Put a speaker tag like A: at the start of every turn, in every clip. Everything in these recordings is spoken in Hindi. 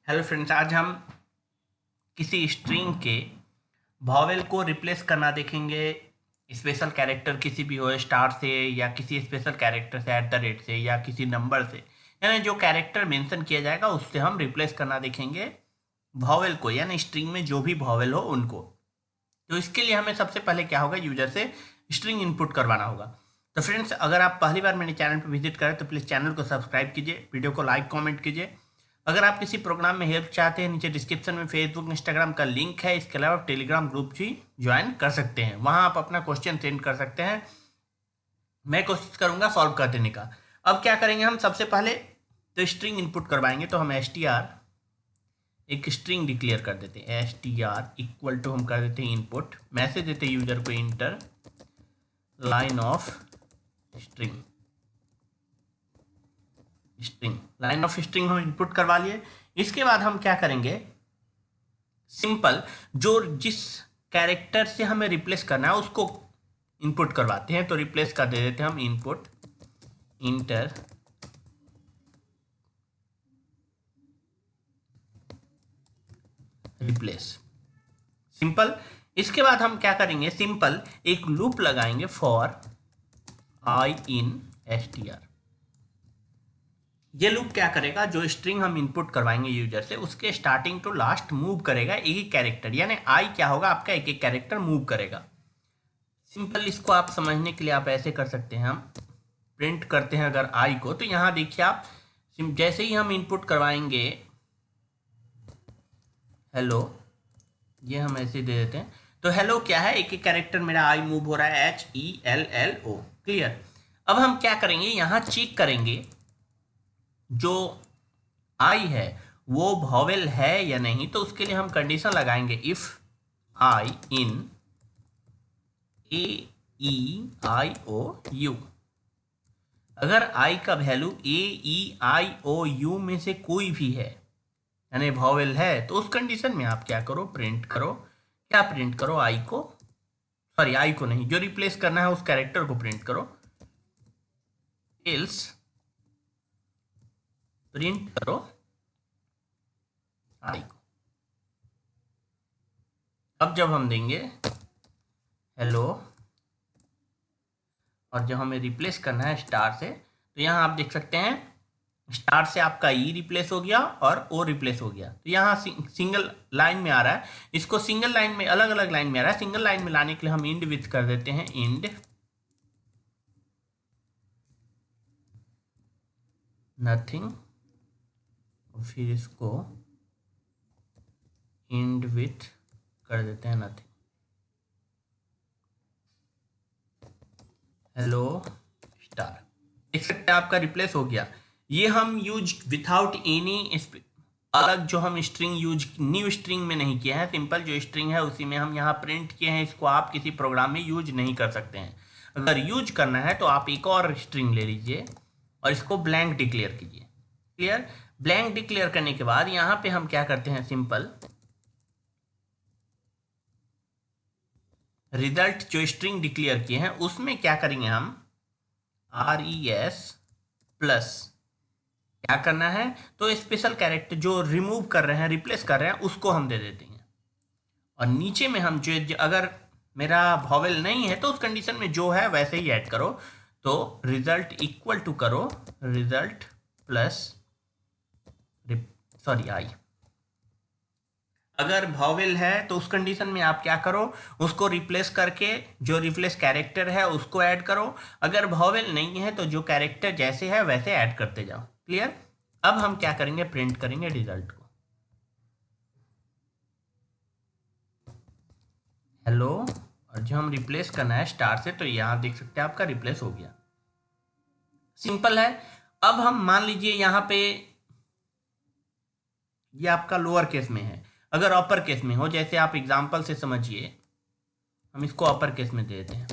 A: हेलो फ्रेंड्स, आज हम किसी स्ट्रिंग के वॉवेल को रिप्लेस करना देखेंगे। स्पेशल कैरेक्टर किसी भी हो, स्टार से या किसी स्पेशल कैरेक्टर से, एट द रेट से या किसी नंबर से, यानी जो कैरेक्टर मेंशन किया जाएगा उससे हम रिप्लेस करना देखेंगे वॉवेल को, यानी स्ट्रिंग में जो भी वॉवेल हो उनको। तो इसके लिए हमें सबसे पहले क्या होगा, यूजर से स्ट्रिंग इनपुट करवाना होगा। तो फ्रेंड्स, अगर आप पहली बार मेरे चैनल पर विजिट करें तो प्लीज़ चैनल को सब्सक्राइब कीजिए, वीडियो को लाइक कमेंट कीजिए। अगर आप किसी प्रोग्राम में हेल्प चाहते हैं, नीचे डिस्क्रिप्शन में फेसबुक इंस्टाग्राम का लिंक है। इसके अलावा टेलीग्राम ग्रुप भी ज्वाइन कर सकते हैं, वहाँ आप अपना क्वेश्चन सेंड कर सकते हैं, मैं कोशिश करूँगा सॉल्व कर देने का। अब क्या करेंगे हम, सबसे पहले तो स्ट्रिंग इनपुट करवाएंगे। तो हम str एक स्ट्रिंग डिक्लेयर कर देते हैं, str इक्वल टू हम कर देते हैं इनपुट, मैसेज देते हैं यूजर को inter line of string. Line of string हम इनपुट करवा लिए। इसके बाद हम क्या करेंगे, सिंपल जो जिस कैरेक्टर से हमें रिप्लेस करना है उसको इनपुट करवाते हैं। तो रिप्लेस कर दे देते हैं हम इनपुट इंटर रिप्लेस, सिंपल। इसके बाद हम क्या करेंगे, सिंपल एक लूप लगाएंगे फॉर आई इन str। ये लूप क्या करेगा, जो स्ट्रिंग हम इनपुट करवाएंगे यूजर से उसके स्टार्टिंग टू लास्ट मूव करेगा एक ही कैरेक्टर, यानी आई क्या होगा आपका, एक एक कैरेक्टर मूव करेगा। सिंपल, इसको आप समझने के लिए आप ऐसे कर सकते हैं, हम प्रिंट करते हैं अगर आई को, तो यहाँ देखिए आप, जैसे ही हम इनपुट करवाएंगे हेलो, ये हम ऐसे दे देते हैं। तो हेलो क्या है, एक एक कैरेक्टर मेरा आई मूव हो रहा है, HELLO, क्लियर। अब हम क्या करेंगे, यहाँ चेक करेंगे जो आई है वो वॉवेल है या नहीं। तो उसके लिए हम कंडीशन लगाएंगे, इफ आई इन AEIOU, अगर आई का वैल्यू AEIOU में से कोई भी है, यानी वॉवेल है, तो उस कंडीशन में आप क्या करो, प्रिंट करो, क्या प्रिंट करो, आई को, सॉरी आई को नहीं, जो रिप्लेस करना है उस कैरेक्टर को प्रिंट करो, एल्स प्रिंट करो आई को। अब जब हम देंगे हेलो और जब हमें रिप्लेस करना है स्टार से, तो यहाँ आप देख सकते हैं स्टार से आपका ई रिप्लेस हो गया और ओ रिप्लेस हो गया। तो यहाँ सिंगल लाइन में आ रहा है, इसको सिंगल लाइन में, अलग अलग लाइन में आ रहा है। सिंगल लाइन में लाने के लिए हम इंड विथ कर देते हैं, इंड नथिंग, फिर इसको इंड विथ कर देते हैं नथिंग, हेलो स्टार। देख सकते हैं आपका रिप्लेस हो गया। ये हम यूज विथआउट एनी अलग, जो हम स्ट्रिंग यूज न्यू स्ट्रिंग में नहीं किया है, सिंपल जो स्ट्रिंग है उसी में हम यहाँ प्रिंट किए हैं। इसको आप किसी प्रोग्राम में यूज नहीं कर सकते हैं। अगर यूज करना है तो आप एक और स्ट्रिंग ले लीजिए और इसको ब्लैंक डिक्लेयर कीजिए, क्लियर। ब्लैंक डिक्लेयर करने के बाद यहाँ पे हम क्या करते हैं, सिंपल रिजल्ट जो स्ट्रिंग डिक्लेयर किए हैं उसमें क्या करेंगे, हम RES प्लस क्या करना है, तो स्पेशल कैरेक्टर जो रिमूव कर रहे हैं, रिप्लेस कर रहे हैं, उसको हम दे देते हैं। और नीचे में हम जो अगर मेरा वॉवेल नहीं है तो उस कंडीशन में जो है वैसे ही ऐड करो। तो रिजल्ट इक्वल टू करो रिजल्ट प्लस, सॉरी आई, अगर वॉवेल है तो उस कंडीशन में आप क्या करो, उसको रिप्लेस करके जो रिप्लेस कैरेक्टर है उसको ऐड करो। अगर वॉवेल नहीं है तो जो कैरेक्टर जैसे है वैसे ऐड करते जाओ, क्लियर। अब हम क्या करेंगे, प्रिंट करेंगे रिजल्ट को, हेलो, और जो हम रिप्लेस करना है स्टार से, तो यहाँ देख सकते हैं आपका रिप्लेस हो गया, सिंपल है। अब हम मान लीजिए यहाँ पे ये आपका लोअर केस में है, अगर अपर केस में हो, जैसे आप एग्जांपल से समझिए, हम इसको अपर केस में दे देते हैं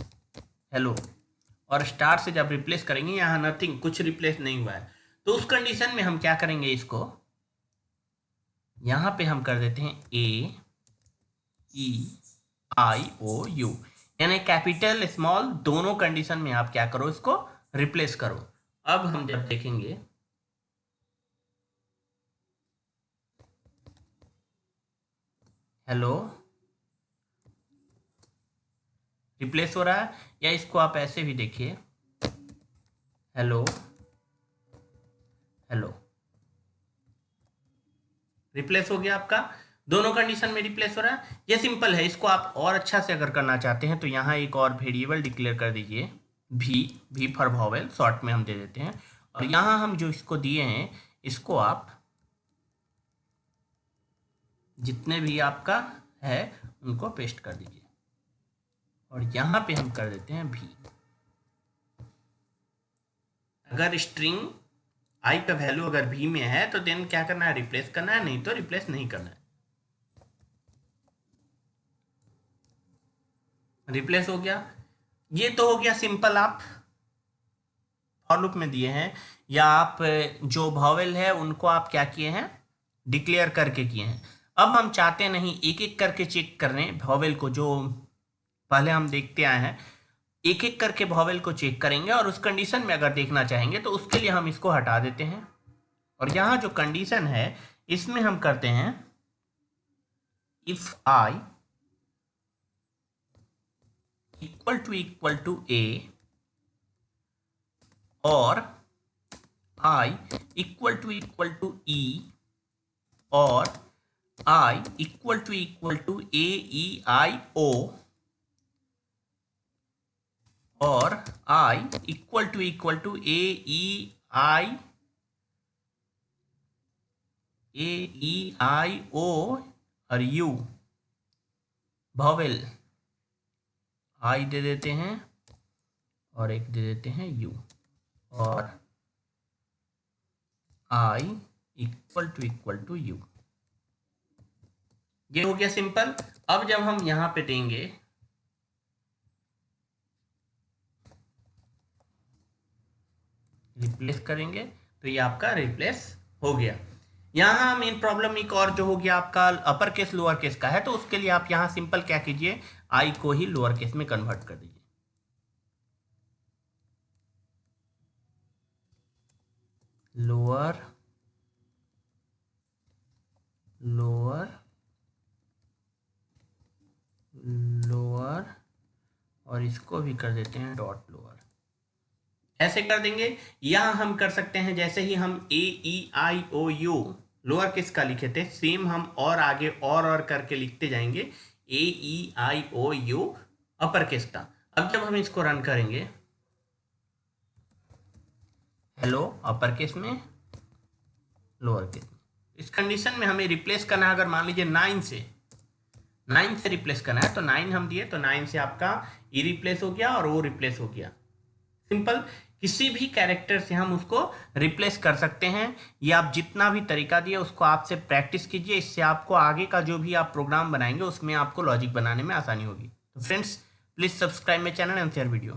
A: हेलो, और स्टार से जब रिप्लेस करेंगे यहाँ नथिंग, कुछ रिप्लेस नहीं हुआ है, तो उस कंडीशन में हम क्या करेंगे, इसको यहाँ पे हम कर देते हैं AEIOU, यानी कैपिटल स्मॉल दोनों कंडीशन में आप क्या करो, इसको रिप्लेस करो। अब हम जब देखेंगे हेलो रिप्लेस हो रहा है, या इसको आप ऐसे भी देखिए, हेलो हेलो, रिप्लेस हो गया आपका। दोनों कंडीशन में रिप्लेस हो रहा है। ये सिंपल है। इसको आप और अच्छा से अगर करना चाहते हैं तो यहाँ एक और वेरिएबल डिक्लेयर कर दीजिए, भी फॉर वॉवेल, शॉर्ट में हम दे देते हैं। और यहाँ हम जो इसको दिए हैं, इसको आप जितने भी आपका है उनको पेस्ट कर दीजिए, और यहाँ पे हम कर देते हैं भी। अगर स्ट्रिंग आई का वैल्यू अगर भी में है तो देन क्या करना है, रिप्लेस करना है, नहीं तो रिप्लेस नहीं करना है। रिप्लेस हो गया। ये तो हो गया सिंपल, आप फॉर लूप में दिए हैं, या आप जो वॉवेल है उनको आप क्या किए हैं, डिक्लेयर करके किए हैं। अब हम चाहते नहीं एक एक करके चेक कर रहे हैं वॉवेल को, जो पहले हम देखते आए हैं, एक एक करके वॉवेल को चेक करेंगे, और उस कंडीशन में अगर देखना चाहेंगे तो उसके लिए हम इसको हटा देते हैं। और यहाँ जो कंडीशन है इसमें हम करते हैं इफ आई इक्वल टू ए और आई इक्वल टू ई और आई इक्वल टू ए ई आई ओ और आई इक्वल टू ए ई आई ओ और यू, वॉवेल आई दे देते हैं और एक दे देते हैं यू, और आई इक्वल टू यू। ये हो गया सिंपल। अब जब हम यहां पे देंगे रिप्लेस करेंगे तो ये आपका रिप्लेस हो गया। यहाँ मेन प्रॉब्लम एक और जो हो गया आपका अपर केस लोअर केस का है, तो उसके लिए आप यहाँ सिंपल क्या कीजिए, आई को ही लोअर केस में कन्वर्ट कर दीजिए। लोअर और इसको भी कर देते हैं डॉट लोअर। ऐसे कर देंगे, या हम कर सकते हैं जैसे ही हम ए ई आई ओ यू लोअर केस का लिखे थे, सेम हम और आगे और करके लिखते जाएंगे ए ई आई ओ यू अपर केस का। अब जब हम इसको रन करेंगे, हेलो अपर केस में लोअर केस में, इस कंडीशन में हमें रिप्लेस करना है। अगर मान लीजिए 9 से रिप्लेस करना है तो 9 हम दिए, तो 9 से आपका ई रिप्लेस हो गया और ओ रिप्लेस हो गया। सिंपल, किसी भी कैरेक्टर से हम उसको रिप्लेस कर सकते हैं। ये आप जितना भी तरीका दिए उसको आपसे प्रैक्टिस कीजिए, इससे आपको आगे का जो भी आप प्रोग्राम बनाएंगे उसमें आपको लॉजिक बनाने में आसानी होगी। तो friends, please subscribe my channel and share video.